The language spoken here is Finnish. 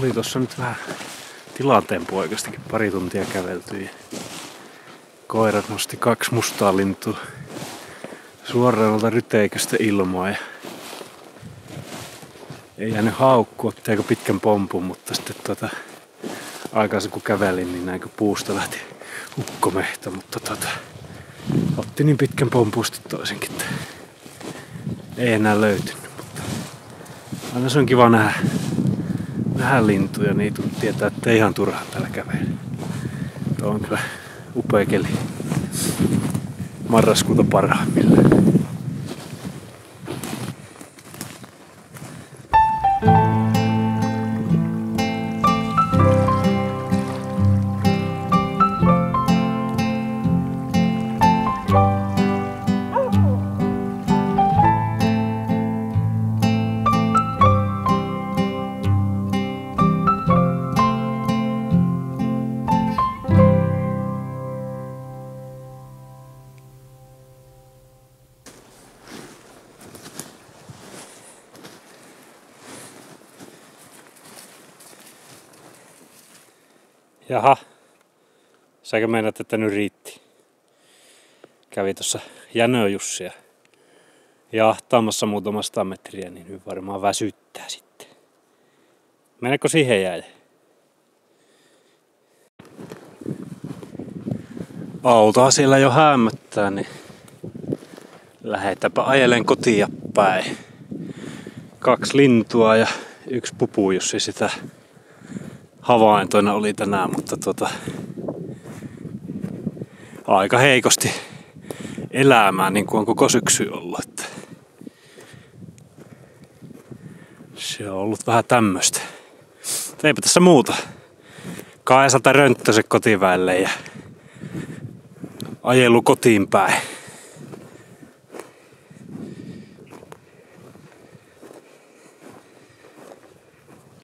Oli tossa nyt vähän tilanteen poikastakin pari tuntia kävelty. Koirat nosti 2 mustaa lintua suoraan ryteiköstä ilmaa. Ja ei jäänyt haukkua, otti aika pitkän pompun, mutta sitten aikaisin kun kävelin, niin näin kun puusta lähti ukkomehtä, mutta otti niin pitkän pompun sitten toisenkin, että ei enää löytynyt, mutta aina se on kiva nähdä lintuja, niin tietää, että ei ihan turhaan täällä kävellä. Tuo on kyllä upea keli. Marraskuuta parhaimmillaan. Jaha, säkö meinaat, että nyt riitti? Kävi tuossa Jänö-Jussia jahtaamassa muutama 100 metriä, niin nyt varmaan väsyttää sitten. Meneekö siihen jäi? Autoa siellä jo hämöttää, niin lähetäpä ajelen kotia päin. 2 lintua ja 1 pupujussi sitä havaintoina oli tänään, mutta aika heikosti elämää, niin kuin on koko syksy ollut. Että se on ollut vähän tämmöistä. Eipä tässä muuta. Kaisalta Rönttösen kotiväelle ja ajelu kotiin päin.